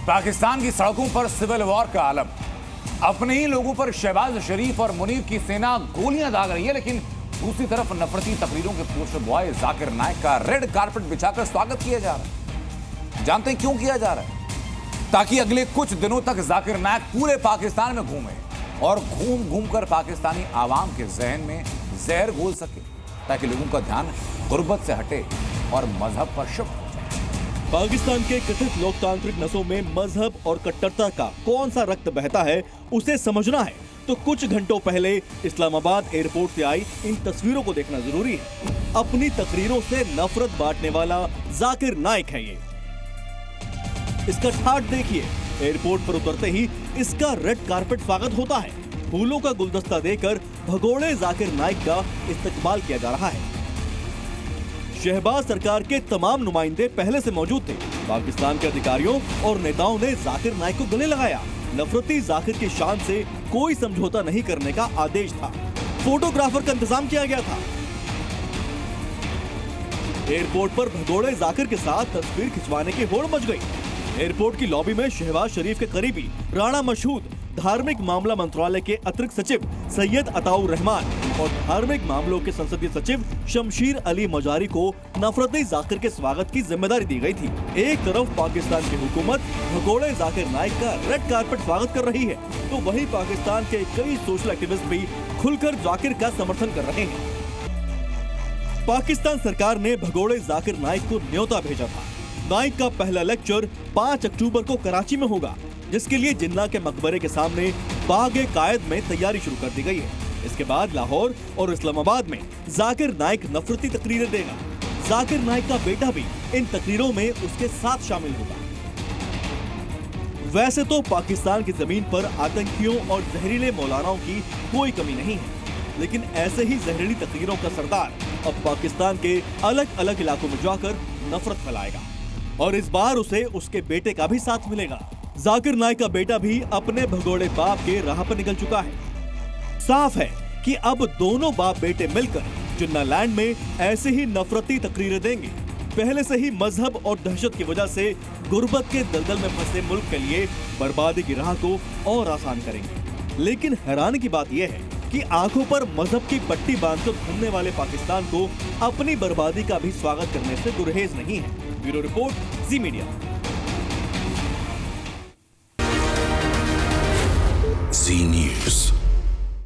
पाकिस्तान की सड़कों पर सिविल वॉर का आलम। अपने ही लोगों पर शहबाज शरीफ और मुनीर की सेना गोलियां दाग रही है, लेकिन दूसरी तरफ नफरती तकरीरों के पोस्टर बॉय जाकिर नाइक का रेड कारपेट बिछाकर स्वागत किया जा रहा है। जानते हैं क्यों किया जा रहा है? ताकि अगले कुछ दिनों तक जाकिर नाइक पूरे पाकिस्तान में घूमे और घूम घूम कर पाकिस्तानी आवाम के जहन में जहर घोल सके, ताकि लोगों का ध्यान गुर्बत से हटे और मजहब पर शिफ्ट हो जाए। पाकिस्तान के कथित लोकतांत्रिक नसों में मजहब और कट्टरता का कौन सा रक्त बहता है, उसे समझना है तो कुछ घंटों पहले इस्लामाबाद एयरपोर्ट से आई इन तस्वीरों को देखना जरूरी है। अपनी तकरीरों से नफरत बांटने वाला जाकिर नाइक है ये। इसका ठाठ देखिए, एयरपोर्ट पर उतरते ही इसका रेड कारपेट स्वागत होता है। फूलों का गुलदस्ता देकर भगोड़े जाकिर नाइक का इस्तकबाल किया जा रहा है। शहबाज सरकार के तमाम नुमाइंदे पहले से मौजूद थे। पाकिस्तान के अधिकारियों और नेताओं ने जाकिर नाइक को गले लगाया। नफरती जाकिर की शान से कोई समझौता नहीं करने का आदेश था। फोटोग्राफर का इंतजाम किया गया था। एयरपोर्ट पर भगोड़े जाकिर के साथ तस्वीर खिंचवाने की होड़ मच गई। एयरपोर्ट की लॉबी में शहबाज शरीफ के करीबी राणा मशहूद, धार्मिक मामला मंत्रालय के अतिरिक्त सचिव सैयद अताउर रहमान और धार्मिक मामलों के संसदीय सचिव शमशीर अली मजारी को नफरती जाकिर के स्वागत की जिम्मेदारी दी गई थी। एक तरफ पाकिस्तान की हुकूमत भगोड़े जाकिर नाइक का रेड कारपेट स्वागत कर रही है, तो वहीं पाकिस्तान के कई सोशल एक्टिविस्ट भी खुलकर जाकिर का समर्थन कर रहे हैं। पाकिस्तान सरकार ने भगोड़े जाकिर नाइक को न्योता भेजा था। नाइक का पहला लेक्चर 5 अक्टूबर को कराची में होगा, जिसके लिए जिन्ना के मकबरे के सामने बाग-ए-कायद में तैयारी शुरू कर दी गई है। इसके बाद लाहौर और इस्लामाबाद में जाकिर नाइक नफरती तकरीरें देगा। जाकिर नाइक का बेटा भी इन तकरीरों में उसके साथ शामिल होगा। वैसे तो पाकिस्तान की जमीन पर आतंकियों और जहरीले मौलानाओं की कोई कमी नहीं है, लेकिन ऐसे ही जहरीली तकरीरों का सरदार अब पाकिस्तान के अलग अलग इलाकों में जाकर नफरत फैलाएगा, और इस बार उसे उसके बेटे का भी साथ मिलेगा। जाकिर नाइक का बेटा भी अपने भगोड़े बाप के राह पर निकल चुका है। साफ है कि अब दोनों बाप बेटे मिलकर जिन्ना लैंड में ऐसे ही नफरती तकरीरें देंगे। पहले से ही मजहब और दहशत की वजह से गुर्बत के दलदल में फंसे मुल्क के लिए बर्बादी की राह को और आसान करेंगे। लेकिन हैरानी की बात यह है कि आंखों पर मजहब की पट्टी बांधकर घूमने वाले पाकिस्तान को अपनी बर्बादी का भी स्वागत करने से गुरहेज नहीं है। ब्यूरो रिपोर्ट, जी मीडिया। जी न्यूज़।